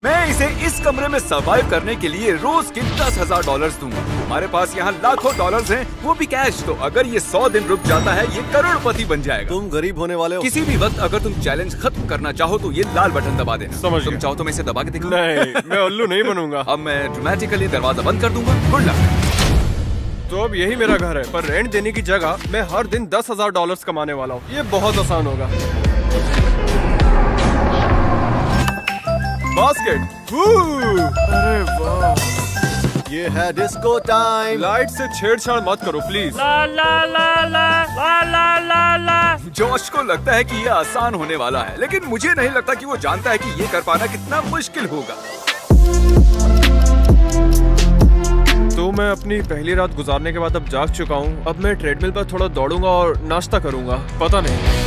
मैं इसे इस कमरे में सर्वाइव करने के लिए रोज के $10,000 दूंगा। हमारे पास यहाँ लाखों डॉलर्स हैं, वो भी कैश। तो अगर ये 100 दिन रुक जाता है, ये करोड़पति बन जाएगा। तुम गरीब होने वाले हो। किसी भी वक्त अगर तुम चैलेंज खत्म करना चाहो तो ये लाल बटन दबा देना। समझ तुम गया। चाहो तो मैं इसे दबा के दिखाऊं? नहीं, मैं उल्लू नहीं बनूंगा। अब मैं ड्रामेटिकली दरवाजा बंद कर दूंगा। Good luck. तो अब यही मेरा घर है, पर रेंट देने की जगह मैं हर दिन $10,000 कमाने वाला हूँ। ये बहुत आसान होगा। बास्केट। अरे वाह, ये है डिस्को टाइम। लाइट से छेड़छाड़ मत करो please. La La La La La La La La. Josh को लगता है कि ये आसान होने वाला है, लेकिन मुझे नहीं लगता कि वो जानता है कि ये कर पाना कितना मुश्किल होगा। तो मैं अपनी पहली रात गुजारने के बाद अब जाग चुका हूँ। अब मैं ट्रेडमिल पर थोड़ा दौड़ूंगा और नाश्ता करूंगा। पता नहीं।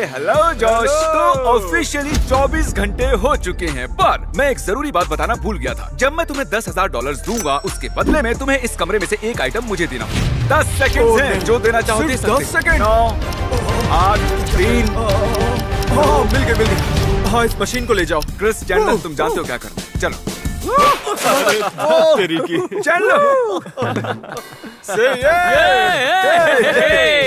Hello Josh. तो ऑफिशियली 24 घंटे हो चुके हैं, पर मैं एक जरूरी बात बताना भूल गया था। जब मैं तुम्हें $10,000 दूंगा, उसके बदले में तुम्हें इस कमरे में से एक आइटम मुझे देना होगा। 10 सेकंड हैं, जो देना चाहो दे सकते। 10 सेकंड। 9, 8, 3। मिल गए। हाँ, इस मशीन को ले जाओ। क्रिस चैंडलर, तुम जानते हो क्या करना है। चलो। तेरी की। चैंडलर।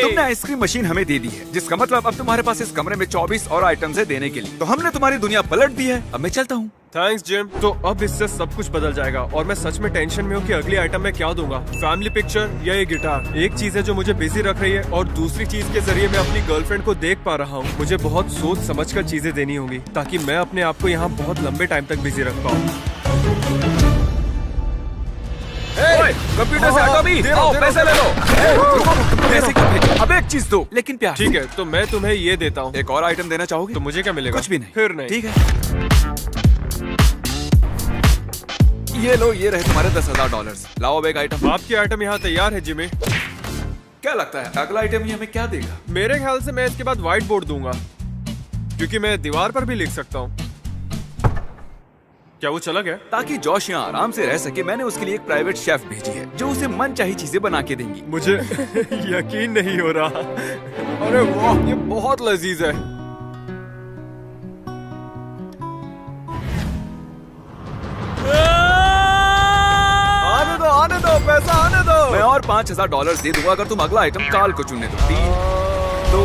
तुमने आइसक्रीम मशीन हमें दे दी है, जिसका मतलब अब तुम्हारे पास इस कमरे में 24 और आइटम्स है देने के लिए। तो हमने तुम्हारी दुनिया पलट दी है। अब मैं चलता हूँ। Thanks gym. तो अब इससे सब कुछ बदल जाएगा और मैं सच में टेंशन में हूँ कि अगली आइटम में क्या दूंगा। फैमिली पिक्चर या ये गिटार। एक चीज है जो मुझे बिजी रख रही है और दूसरी चीज के जरिए मैं अपनी गर्लफ्रेंड को देख पा रहा हूँ। मुझे बहुत सोच समझ कर चीजें देनी होंगी ताकि मैं अपने आप को यहाँ बहुत लंबे टाइम तक बिजी रख पाऊँ। कंप्यूटर से हटो भी। आओ, पैसे ले लो। पैसे क्यों भेजो? अब एक चीज दो, लेकिन प्यार। ठीक है, तो मैं तुम्हें ये देता हूँ। एक और आइटम देना चाहोगे? तो मुझे क्या मिलेगा? कुछ भी नहीं। फिर नहीं। ठीक है, ये लो, ये रहे तुम्हारे $10,000। लाओ अब एक आइटम। आपकी आइटम यहाँ तैयार है जिमी। क्या लगता है अगला आइटम ये हमें क्या देगा? मेरे ख्याल से मैं इसके बाद व्हाइट बोर्ड दूंगा, क्योंकि मैं दीवार पर भी लिख सकता हूँ। क्या वो चला गया? ताकि जॉश यहाँ आराम से रह सके, मैंने उसके लिए एक प्राइवेट शेफ भेजी है जो उसे मनचाही चीजें बना के देंगी। मुझे यकीन नहीं हो रहा। अरे वाह, ये बहुत लजीज है। आने दो, पैसा आने दो। मैं और $5,000 दे दूंगा अगर तुम अगला आइटम काल को चुनने दो। 3, 2,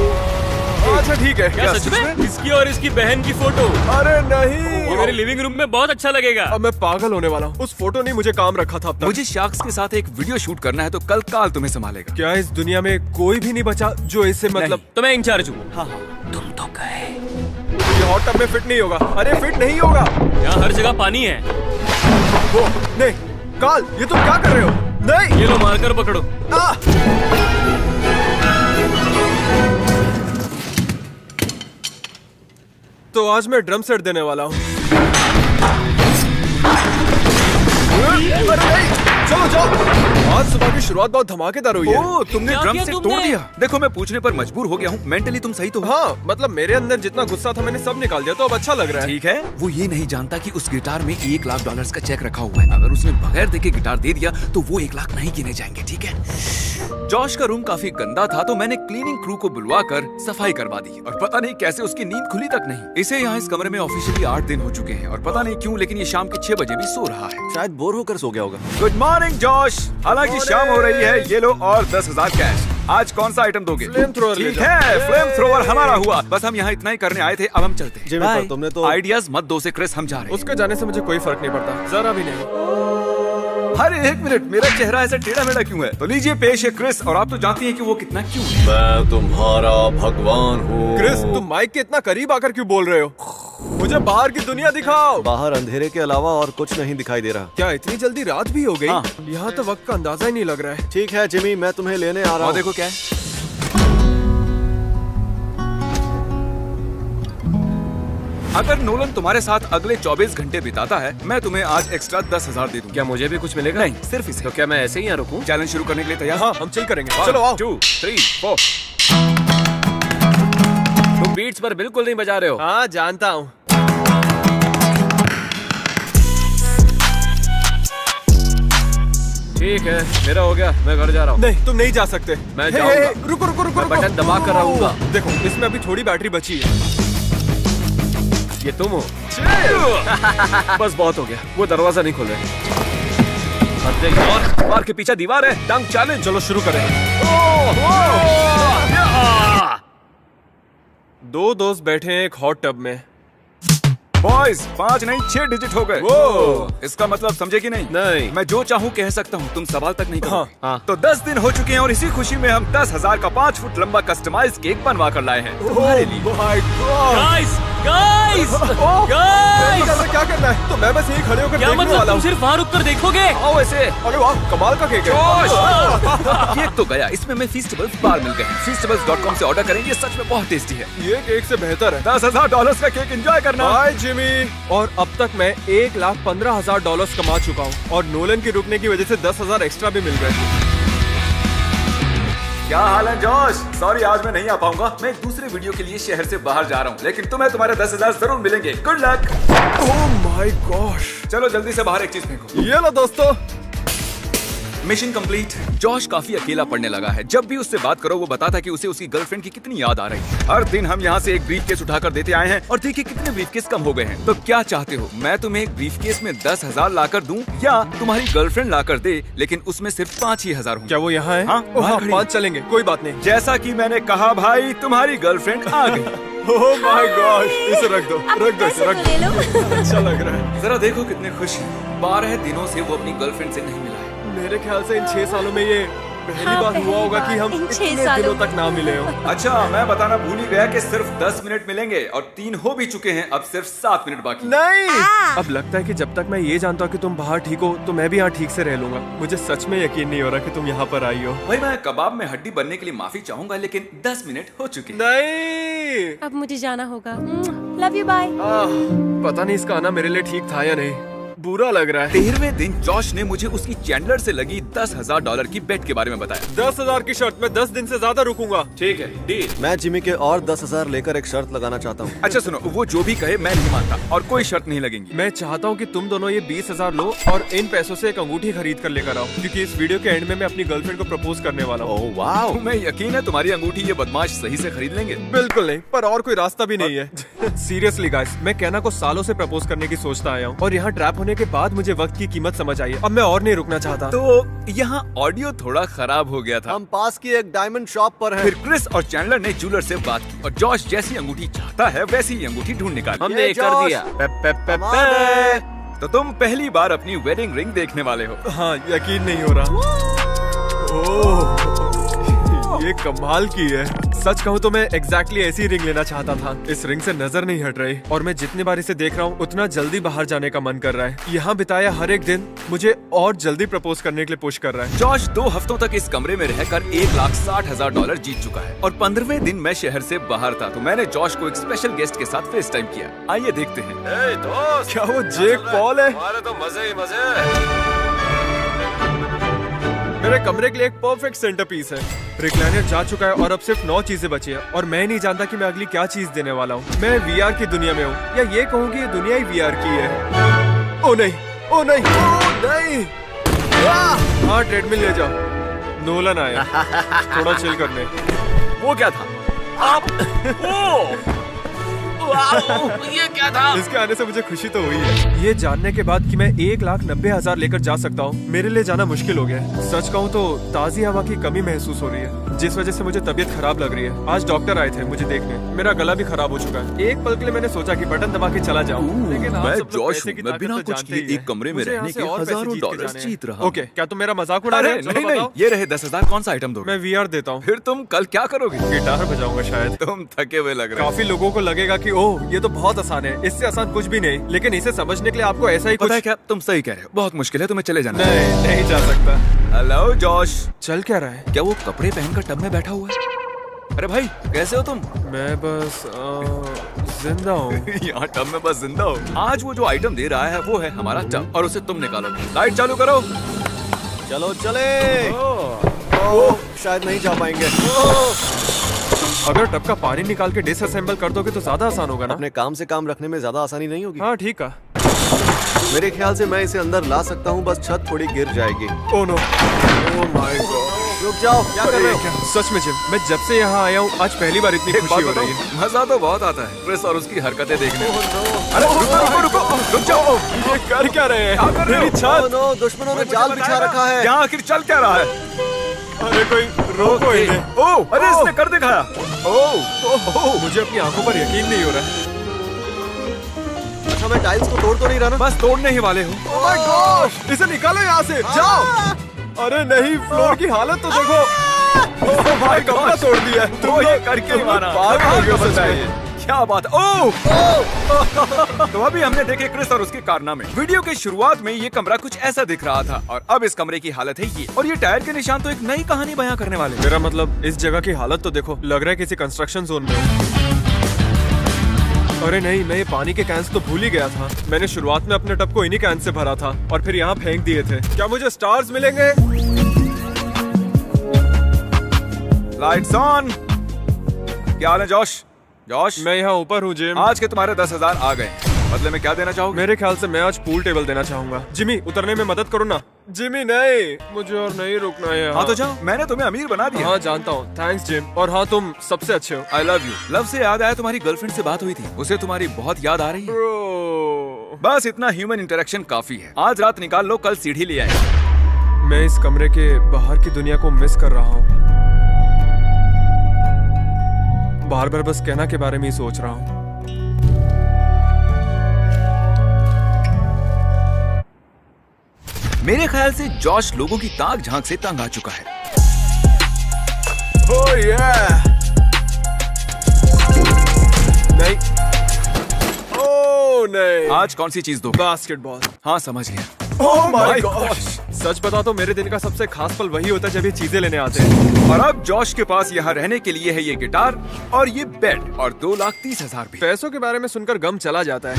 अच्छा ठीक है। क्या सच में? इसकी और इसकी बहन की फोटो। अरे नहीं, ये मेरे लिविंग रूम में बहुत अच्छा लगेगा। अब मैं पागल होने वाला हूँ। उस फोटो ने मुझे काम रखा था अब तक। मुझे शार्क्स के साथ एक वीडियो शूट करना है, तो कल काल तुम्हें संभालेगा। क्या इस दुनिया में कोई भी नहीं बचा जो इससे मतलब? तो मैं इंचार्ज हूँ। हाँ, तुम तो गए। ये हॉट टब में फिट नहीं होगा। अरे फिट नहीं होगा। यहाँ हर जगह पानी है। वो नहीं, काल, ये तुम क्या कर रहे हो? नहीं, ये लो, मारकर पकड़ो। तो आज मैं ड्रम सेट देने वाला हूँ। चलो जाओ। आज सुबह की शुरुआत बहुत धमाकेदार हुई है। ओह, तुमने क्या ड्रम किया से तुमने? तोड़ दिया। देखो, मैं पूछने पर मजबूर हो गया हूँ। मेंटली तुम सही तो हो? हाँ, मतलब मेरे अंदर जितना गुस्सा था मैंने सब निकाल दिया, तो अब अच्छा लग रहा है। ठीक है। वो ये नहीं जानता कि उस गिटार में $1,00,000 का चेक रखा हुआ है। अगर उसने बगैर देखे गिटार दे दिया तो वो 1 लाख नहीं गिने जाएंगे। ठीक है। जॉश का रूम काफी गंदा था, तो मैंने क्लीनिंग क्रू को बुलवाकर सफाई करवा दी, और पता नहीं कैसे उसकी नींद खुली तक नहीं। इसे यहाँ इस कमरे में ऑफिशियली 8 दिन हो चुके हैं, और पता नहीं क्यों, लेकिन ये शाम के 6 बजे भी सो रहा है। शायद बोर होकर सो गया होगा। Good morning Josh. हालांकि शाम हो रही है। ये लो और 10,000 कैश। आज कौन सा आइटम दोगे? फ्लेम थ्रोअर ले ठीक जाओ। है, फ्लेम थ्रोअर हमारा हुआ। बस हम यहाँ इतना ही करने आए थे, अब हम चलते हैं। जिमी, पर तुमने तो आइडियाज मत दो से क्रिस, हम जा रहे हैं। उसके जाने से मुझे कोई फर्क नहीं पड़ता, जरा भी नहीं। अरे एक मिनट, मेरा चेहरा ऐसा टेढ़ा मेढ़ा क्यों है? तो लीजिए पेश है क्रिस, और आप तो जानती हैं कि वो कितना क्यूट है। मैं तुम्हारा भगवान हूँ। क्रिस, तुम माइक के इतना करीब आकर क्यों बोल रहे हो? मुझे बाहर की दुनिया दिखाओ। बाहर अंधेरे के अलावा और कुछ नहीं दिखाई दे रहा। क्या इतनी जल्दी रात भी हो गई? हाँ। यहाँ तो वक्त का अंदाजा ही नहीं लग रहा है। ठीक है जिमी, मैं तुम्हें लेने आ रहा और हूँ। देखो क्या है। अगर नोलन तुम्हारे साथ अगले 24 घंटे बिताता है, मैं तुम्हें आज एक्स्ट्रा 10,000 दे दूंगा। क्या मुझे भी कुछ मिलेगा? नहीं, सिर्फ इसे। तो क्या मैं ऐसे ही यहाँ रुकूं? चैलेंज शुरू करने के लिए तैयार? हाँ, हम चिल करेंगे। 1, चलो आओ। 2, 3, 4। तुम बीट्स पर बिल्कुल नहीं बजा रहे हो। हाँ, जानता हूँ। ठीक है, मेरा हो गया, मैं घर जा रहा हूँ। नहीं, तुम नहीं जा सकते। मैं हे, जाऊंगा। हे, रुको रुको रुको मैं रुको। बटन दबा कर रहूंगा। देखो, इसमें अभी थोड़ी बैटरी बची है। ये तुम हो? बस बहुत हो गया, वो दरवाजा नहीं खोल रहे। बार के पीछे दीवार है। डंक चैलेंज, चलो शुरू करें। दो दोस्त बैठे हैं एक हॉट टब में। बॉयज 5 नहीं 6 डिजिट हो गए। वो इसका मतलब समझे कि नहीं? नहीं। मैं जो चाहूँ कह सकता हूँ, तुम सवाल तक नहीं करोगे। हाँ। तो 10 दिन हो चुके हैं और इसी खुशी में हम 10,000 का 5 फुट लंबा कस्टमाइज केक बनवा कर लाए हैं तुम्हारे लिए। गाइस गाइस गाइस, क्या करना है? तो मैं बस यही खड़े होकर क्या देखने मतलब वाला तुम हूँ। सिर्फ वहाँ रुक कर देखोगे? आओ ऐसे। अरे वाह, कमाल का केक है। केक तो गया, इसमें मैं फीस्टेबल्स बार मिल गए। feastables.com से ऑर्डर करें, ये सच में बहुत टेस्टी है। ये केक से बेहतर है। $10,000 का केक एंजॉय करना। Bye Jimmy. और अब तक मैं $1,15,000 कमा चुका हूँ और नोलन के रुकने की वजह से 10,000 एक्स्ट्रा भी मिल गए। क्या हाल है जॉश? सॉरी आज मैं नहीं आ पाऊंगा, मैं एक दूसरे वीडियो के लिए शहर से बाहर जा रहा हूँ, लेकिन तुम्हें तुम्हारे 10,000 जरूर मिलेंगे। Good luck. Oh my gosh. चलो जल्दी से बाहर एक चीज फेंको। ये लो दोस्तों। Mission complete. जॉश काफी अकेला पड़ने लगा है। जब भी उससे बात करो वो बताता कि उसे उसकी गर्लफ्रेंड की कितनी याद आ रही है। हर दिन हम यहाँ से एक ब्रीफकेस उठाकर देते आए हैं और देखिए कितने ब्रीफकेस कम हो गए हैं। तो क्या चाहते हो, मैं तुम्हें एक ब्रीफकेस में 10,000 लाकर दूं या तुम्हारी गर्लफ्रेंड लाकर दे, लेकिन उसमें सिर्फ 5 ही हजार होंगे। क्या वो यहाँ है? हाँ, ओह, बाहर खड़ी है। 5 चलेंगे, कोई बात नहीं। जैसा कि मैंने कहा भाई, तुम्हारी गर्लफ्रेंड आ गई। ओह माय गॉश, इसे रख दो, रख दो, इसे रख ले लो। दो। अच्छा लग रहा है। जरा देखो कितने खुश हैं। 12 दिनों से वो अपनी गर्लफ्रेंड से नहीं मिला है। मेरे ख्याल से इन 6 सालों में ये पहली हाँ, बार हुआ होगा कि हम इन 6 इतने सालों दिनों में। तक ना मिले हो। अच्छा, मैं बताना भूल ही गया कि सिर्फ 10 मिनट मिलेंगे और 3 हो भी चुके हैं, अब सिर्फ 7 मिनट बाकी। नहीं, अब लगता है कि जब तक मैं ये जानता हूँ कि तुम बाहर ठीक हो तो मैं भी यहाँ ठीक से रह लूंगा। मुझे सच में यकीन नहीं हो रहा कि तुम यहाँ पर आई हो। भाई मैं कबाब में हड्डी बनने के लिए माफी चाहूंगा, लेकिन 10 मिनट हो चुके हैं। नहीं, अब मुझे जाना होगा। Love you, bye. पता नहीं इसका आना मेरे लिए ठीक था या नहीं। बुरा लग रहा है। 13वें दिन जॉश ने मुझे उसकी चैंडलर से लगी $10,000 की बेट के बारे में बताया। 10,000 की शर्त, मैं 10 दिन से ज्यादा रुकूंगा। ठीक है, डील। मैं जिमी के और 10,000 लेकर एक शर्त लगाना चाहता हूँ। अच्छा सुनो, वो जो भी कहे मैं नहीं मानता और कोई शर्त नहीं लगेंगी। मैं चाहता हूँ कि तुम दोनों ये 20,000 लो और इन पैसों से एक अंगूठी खरीद कर लेकर आओ, क्योंकि इस वीडियो के एंड में मैं अपनी गर्लफ्रेंड को प्रपोज करने वाला हूँ। ओह वाह। तुम्हें यकीन है तुम्हारी अंगूठी ये बदमाश सही से खरीद लेंगे? बिल्कुल नहीं, पर और कोई रास्ता भी नहीं है। सीरियसली गाइस, मैं कहना को सालों से प्रपोज करने की सोचता आया हूँ और यहाँ ट्रैप होने के बाद मुझे वक्त की कीमत समझ आई है। अब मैं और नहीं रुकना चाहता। तो यहाँ ऑडियो थोड़ा खराब हो गया था। हम पास की एक डायमंड शॉप पर हैं। फिर क्रिस और चैंडलर ने ज्वेलर से बात की और जॉश जैसी अंगूठी चाहता है वैसी ही अंगूठी ढूंढ निकाली। हमने ये कर दिया। तो तुम पहली बार अपनी वेडिंग रिंग देखने वाले हो। हाँ, यकीन नहीं हो रहा। ओह, ये कमाल की है। सच कहूँ तो मैं एग्जैक्टली ऐसी रिंग लेना चाहता था। इस रिंग से नजर नहीं हट रही और मैं जितनी बार इसे देख रहा हूँ उतना जल्दी बाहर जाने का मन कर रहा है। यहाँ बिताया हर एक दिन मुझे और जल्दी प्रपोज करने के लिए पुश कर रहा है। जॉश 2 हफ्तों तक इस कमरे में रहकर $1,60,000 जीत चुका है और 15वें दिन मैं शहर से बाहर था, तो मैंने जॉश को एक स्पेशल गेस्ट के साथ फेस टाइम किया। आइए देखते हैं। क्या वो जेक पॉल है? तो मजे ही मजे। मेरे कमरे के लिए एक परफेक्ट सेंटर पीस है। रिक्लाइनर जा चुका है और अब सिर्फ 9 चीजें बची हैं और मैं नहीं जानता कि मैं अगली क्या चीज देने वाला हूँ। मैं VR की दुनिया में हूँ या ये कहूँ कि ये दुनिया ही VR की है। ओ नहीं, ओ नहीं, ओ नहीं। हाँ, ट्रेडमिल ले जाओ। नोलन आया थोड़ा चिल करने। वो क्या था? ये क्या था? इसके आने से मुझे खुशी तो हुई है। ये जानने के बाद कि मैं 1,90,000 लेकर जा सकता हूँ मेरे लिए जाना मुश्किल हो गया है। सच कहूँ तो ताज़ी हवा की कमी महसूस हो रही है, जिस वजह से मुझे तबीयत खराब लग रही है। आज डॉक्टर आए थे मुझे देखने। मेरा गला भी खराब हो चुका है। एक पल के लिए मैंने सोचा कि बटन दबा के चला जाऊँ, लेकिन आप मैं सब लोग जॉश पैसे हूँ, की मैं ताकत बिना तो कुछ जानते ही किए एक हैं। कमरे में मुझे यहाँ रहने से के और पैसे हजारों जीत के डॉलर जाने हैं। जीत रहा हूँ। ओके, क्या तुम मेरा मजाक उड़ा रहे अरे हो? चलो नहीं नहीं, बताओ। ये रहे 10,000। कौन सा आइटम दोगे? मैं VR देता हूँ। फिर तुम कल क्या करोगे? गिटार बजाऊंगा शायद। तुम थके हुए लग रहे हो। काफी लोगों को लगेगा कि ओह ये तो बहुत आसान है, इससे आसान कुछ भी नहीं, लेकिन इसे समझने के लिए आपको ऐसा ही पता कुछ। है क्या, तुम सही कह रहे हो, बहुत मुश्किल है, तुम्हें चले जाना। नहीं, नहीं जा सकता। हेलो जॉश, चल क्या रहा है? क्या वो कपड़े पहनकर टब में बैठा हुआ है? अरे भाई कैसे हो तुम? मैं बस जिंदा हूँ। यहाँ टब में बस जिंदा हो। आज वो जो आइटम दे रहा है वो है हमारा टब और उसे तुम निकालो। लाइट चालू करो। चलो चले। ओह, शायद नहीं जा पाएंगे। अगर टब का पानी निकाल के डिसअसेंबल कर दोगे तो ज्यादा आसान होगा ना? अपने काम से काम रखने में ज्यादा आसानी नहीं होगी? हाँ ठीक है। मेरे ख्याल से मैं इसे अंदर ला सकता हूँ, बस छत थोड़ी गिर जाएगी। Oh no, oh my God. रुक जाओ, क्या कर रहे हो? क्या? सच में जिम, मैं जब से यहाँ आया हूँ आज पहली बार इतनी एक बात खुशी हो रही है। बताऊं, मजा तो बहुत आता है क्रिस और उसकी हरकतें देखने में। Oh, no. अरे रुको रुको रुको, रुक जाओ। ये कर क्या रहे हैं? क्या कर रहे हो? मेरी छत। Oh, no, दुश्मनों ने जाल बिछा रखा है। यहाँ आखिर चल क्या रहा है? अरे कोई रोको इन्हें। ओह, अरे इसने कर दिखाया। ओह, मुझे अपनी आंखों पर यकीन नहीं हो रहा है। अच्छा, मैं टाइल्स को तोड़ तो नहीं रहा ना? बस तोड़ने ही वाले हो। Oh my gosh! इसे निकालो यहाँ से, जाओ। अरे नहीं, फ्लोर की हालत तो देखो। ओह भाई, कपड़ा तोड़ दिया है। तो ये करके ही मारा। पागल हो गए सच में। क्या बात है? ओह! तो अभी हमने देखे क्रिस और उसके कारनामे। वीडियो के शुरुआत में ये कमरा कुछ ऐसा दिख रहा था और अब इस कमरे की हालत है ये। और ये टायर के निशान तो एक नई कहानी बयां करने वाले हैं। मेरा मतलब इस जगह की हालत तो देखो, लग रहा है किसी कंस्ट्रक्शन जोन में हूँ। अरे नहीं, मैं ये पानी के कैंस तो भूल ही गया था। मैंने शुरुआत में अपने टब को इन्हीं कैन से भरा था और फिर यहाँ फेंक दिए थे। क्या मुझे स्टार्स मिलेंगे? Lights on. क्या हाल है जॉश? जॉश, मैं यहाँ ऊपर हूँ जिम। आज के तुम्हारे 10,000 आ गए। बदले में क्या देना चाहोगे? मेरे ख्याल से मैं आज पूल टेबल देना चाहूंगा। जिमी, उतरने में मदद करो ना। जिमी नहीं, मुझे और नहीं रुकना है। हाँ तो जाओ, मैंने तुम्हें अमीर बना दिया। हाँ जानता हूँ, थैंक्स जिम। और हाँ, तुम सबसे अच्छे हो। I love you. लव से याद आया, तुम्हारी गर्लफ्रेंड से बात हुई थी, उसे तुम्हारी बहुत याद आ रही है। ब्रो, बस इतना ह्यूमन इंटरेक्शन काफी है। आज रात निकाल लो, कल सीढ़ी ले आएंगे। मैं इस कमरे के बाहर की दुनिया को मिस कर रहा हूँ। बार बार बस कहना के बारे में ही सोच रहा हूँ। मेरे ख्याल से जॉश लोगों की ताक झांक से तंग आ चुका है। Oh yeah! नहीं। Oh नहीं। आज कौन सी चीज दो? बास्केटबॉल। हाँ समझ गया। Oh my my gosh! सच बता तो मेरे दिन का सबसे खास पल वही होता है जब ये चीजें लेने आते हैं। और अब जॉश के पास यहाँ रहने के लिए है ये गिटार और ये बेड और 2,30,000 भी। पैसों के बारे में सुनकर गम चला जाता है,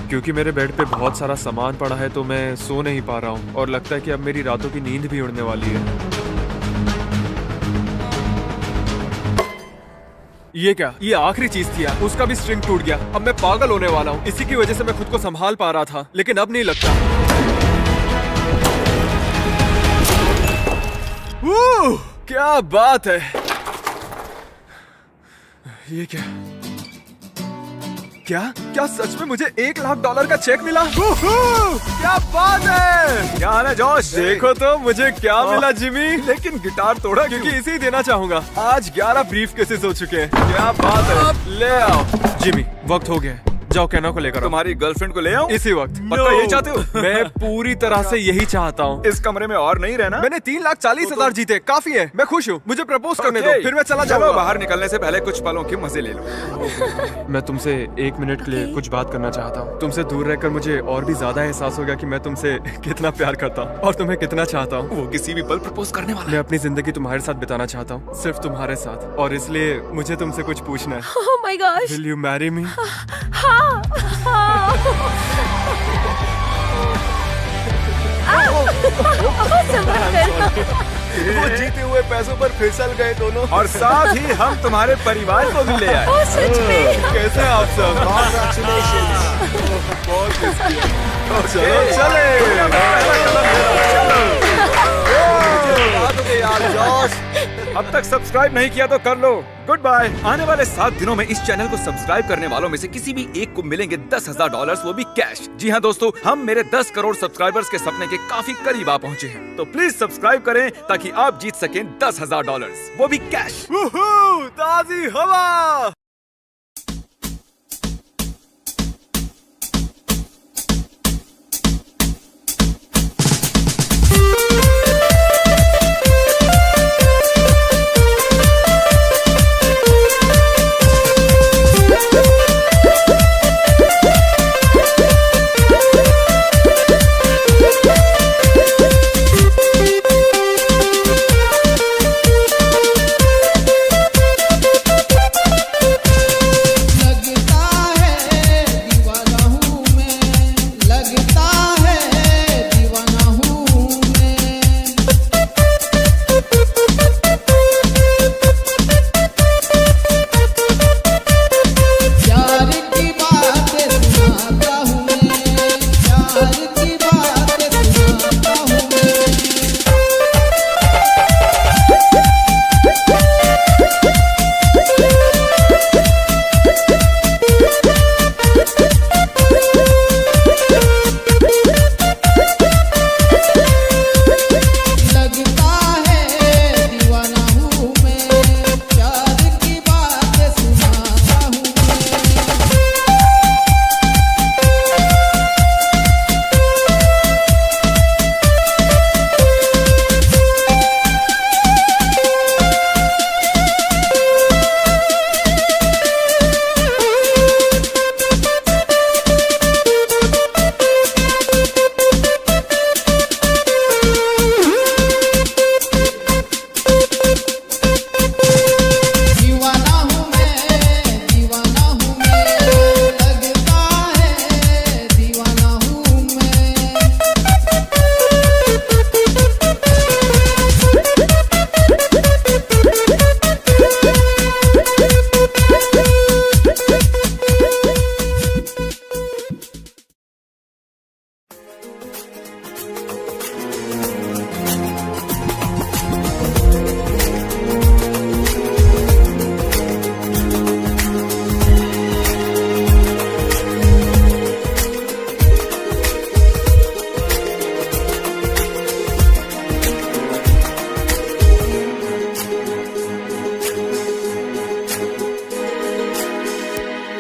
क्योंकि मेरे बेड पे बहुत सारा सामान पड़ा है तो मैं सो नहीं पा रहा हूँ और लगता है कि अब मेरी रातों की नींद भी उड़ने वाली है। ये क्या? ये आखिरी चीज थी यार, उसका भी स्ट्रिंग टूट गया। अब मैं पागल होने वाला हूँ। इसी की वजह से मैं खुद को संभाल पा रहा था, लेकिन अब नहीं लगता। क्या बात है! ये क्या? क्या सच में मुझे $1,00,000 का चेक मिला? क्या बात है! क्या हाल है जॉश? देखो तो मुझे क्या मिला जिमी। लेकिन गिटार तोड़ा क्यों? क्योंकि इसे ही देना चाहूंगा। आज 11 ब्रीफ केसेस हो चुके हैं। क्या बात है! ले आओ जिमी, वक्त हो गया। जाओ कैना को लेकर आओ। तुम्हारी गर्लफ्रेंड को ले आऊं? इसी वक्त। पक्का यही चाहते हो? मैं पूरी तरह से यही चाहता हूँ। इस कमरे में और नहीं रहना? मैंने 3,40,000 जीते, काफी है। मैं खुश हूँ। मुझे प्रपोज करने दो, फिर मैं चला चलो जाऊंगा। बाहर निकलने से पहले कुछ पलों के मजे ले लो। मैं तुमसे 1 मिनट के लिए कुछ बात करना चाहता हूँ। तुमसे दूर रहकर मुझे और भी ज्यादा एहसास हो गया कि मैं तुमसे कितना प्यार करता हूँ और तुम्हें कितना चाहता हूँ। वो किसी भी पल प्रपोज करने वाला है। मैं अपनी जिंदगी तुम्हारे साथ बिताना चाहता हूँ, सिर्फ तुम्हारे साथ। और इसलिए मुझे तुमसे कुछ पूछना है। Oh my gosh! Will you marry me? वो जीते हुए पैसों पर फिसल गए दोनों। और साथ ही हम तुम्हारे परिवार को भी ले आए। Oh, सच में? कैसे हैं आप सब? बहुत मिस किया। चलो चले। अब तक सब्सक्राइब नहीं किया तो कर लो। Good bye. आने वाले 7 दिनों में इस चैनल को सब्सक्राइब करने वालों में से किसी भी एक को मिलेंगे $10,000, वो भी कैश। जी हाँ दोस्तों, हम मेरे 10 करोड़ सब्सक्राइबर्स के सपने के काफी करीब आ पहुंचे हैं। तो प्लीज सब्सक्राइब करें ताकि आप जीत सकें $10,000, वो भी कैश। ताजी हवा।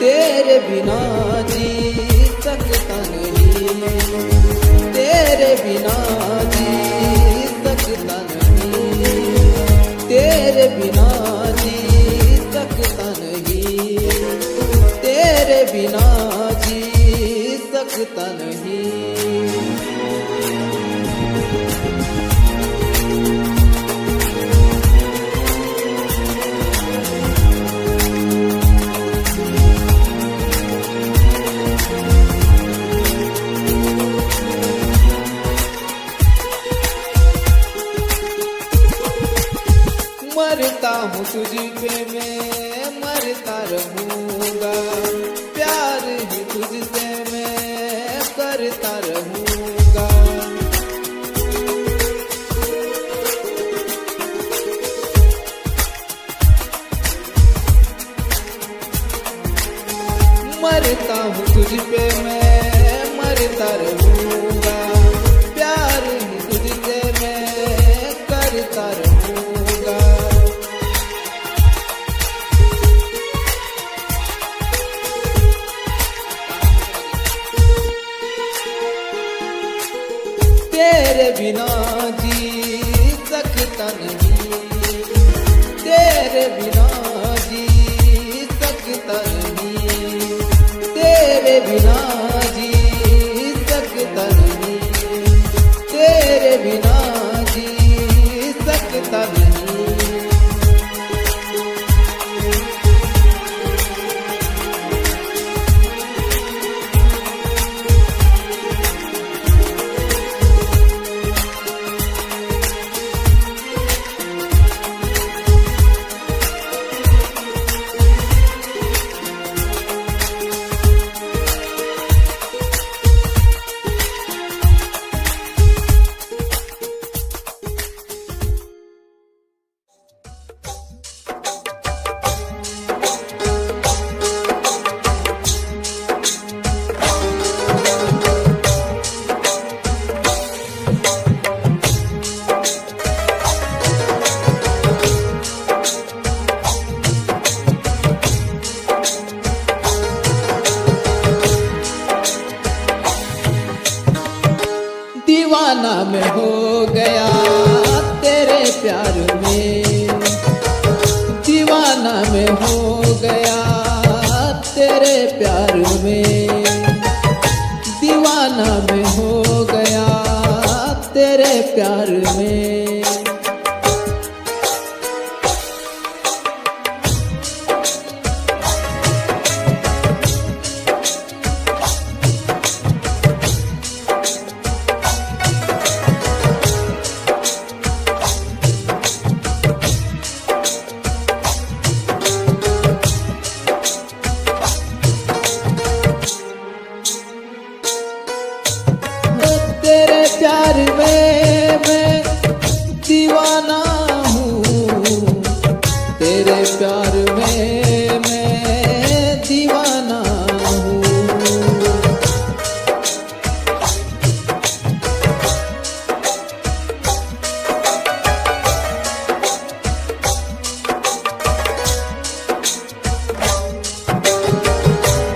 तेरे बिना जी सकता नहीं, तेरे बिना जी सकता नहीं, तेरे बिना जी सकता नहीं, तेरे बिना जी सकता नहीं। मरता हूँ तुझ पे मैं मरता रहूँगा, प्यार ही तुझसे मैं करता रहूँगा। मरता हूँ तुझ पे मैं मरता रहूँगा, प्यार ही तुझसे मैं करता रहूँगा। तेरे बिना जी सकता नहीं, तेरे बिना जी सकता नहीं, तेरे बिना जी सकता नहीं, तेरे बिना जी सकता नहीं। दीवाना मैं हो गया तेरे प्यार में, दीवाना मैं हो गया तेरे प्यार में, दीवाना मैं हो गया तेरे प्यार में। तेरे प्यार में मैं दीवाना हूँ, तेरे प्यार में मैं दीवाना हूँ।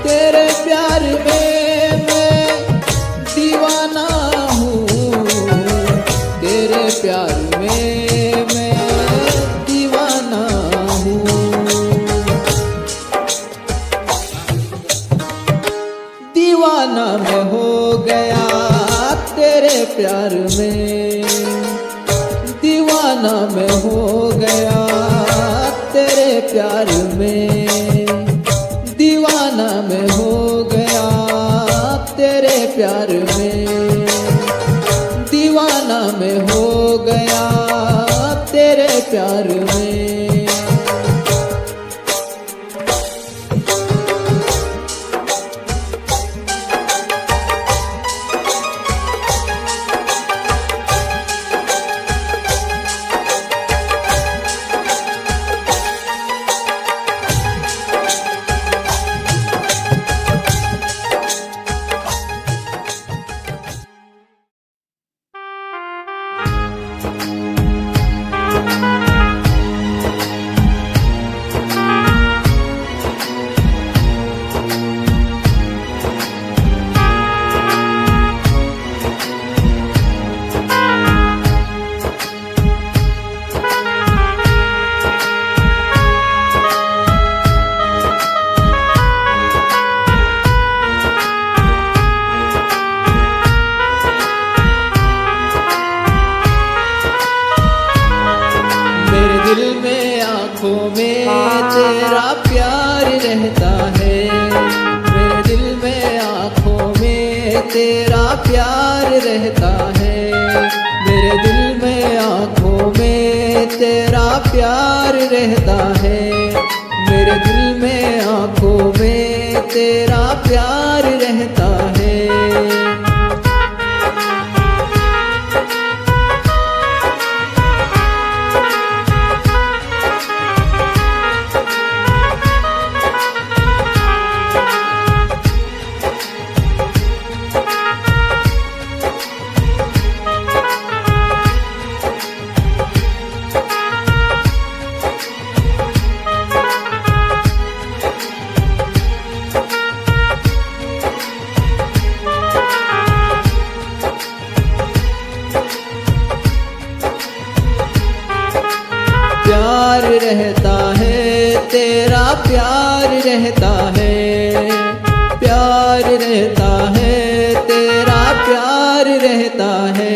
तेरे प्यार में मैं दीवाना हूँ, तेरे प्यार में मैं दीवाना हूँ। दीवाना मैं हो गया तेरे प्यार में, दीवाना मैं हो गया तेरे प्यार में, दीवाना मैं हो गया तेरे प्यार में, दीवाना मैं हो गया तेरे प्यार में। रहता है, मेरे दिल में आंखों में तेरा प्यार रहता है। प्यार रहता है, तेरा प्यार रहता है, प्यार रहता है, तेरा प्यार रहता है,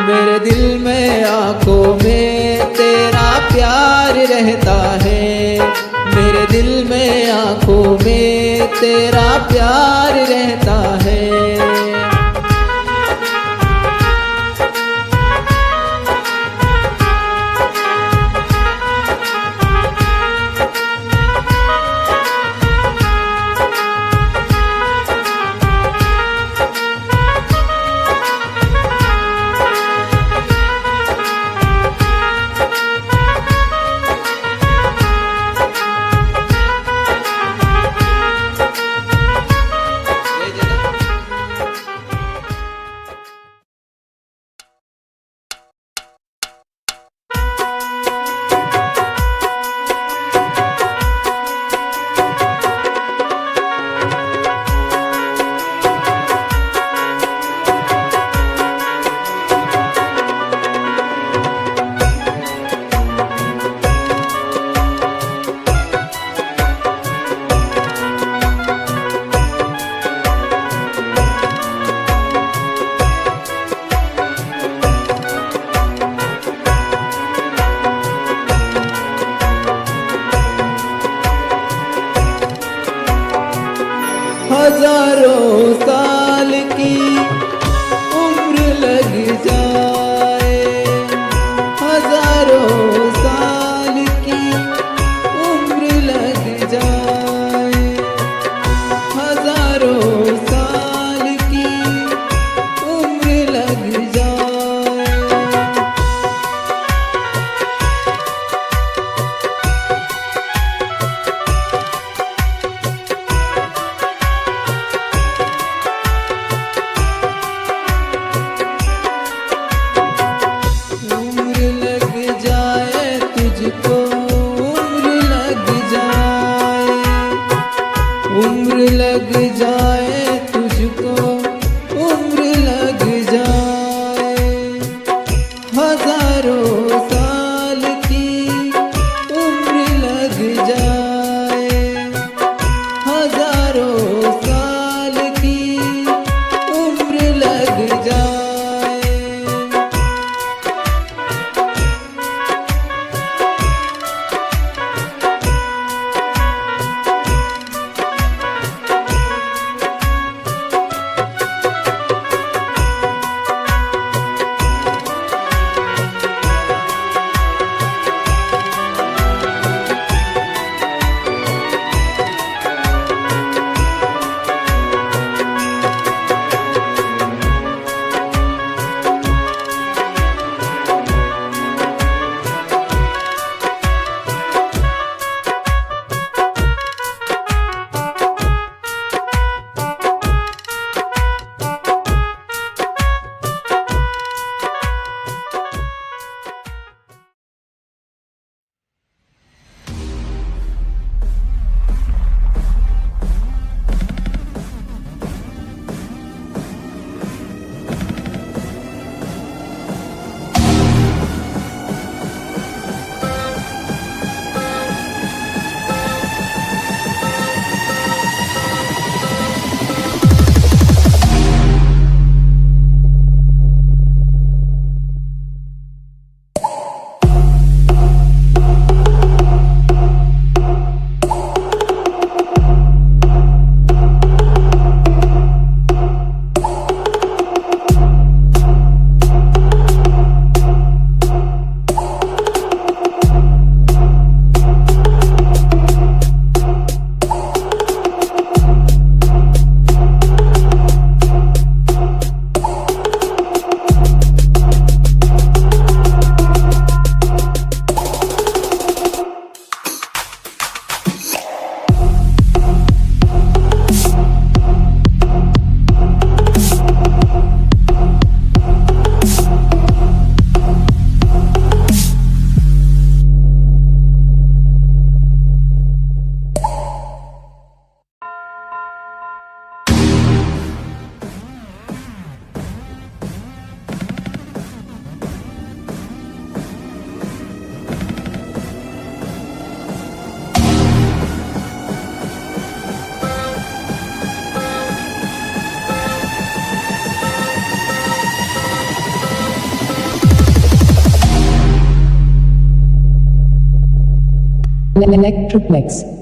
मेरे दिल में आंखों में तेरा प्यार रहता है, मेरे दिल में आंखों में तेरा प्यार रहता है। हजारों साल की उम्र लग जाए, हजारों साल की उम्र लग जाए, हजारों साल की उम्र लग जाए। उम्र लग जाए तुझको, उम्र लग जाए, हजारों साल की उम्र लग जाए, हजारों साल की उम्र लग जाए। Electroplex.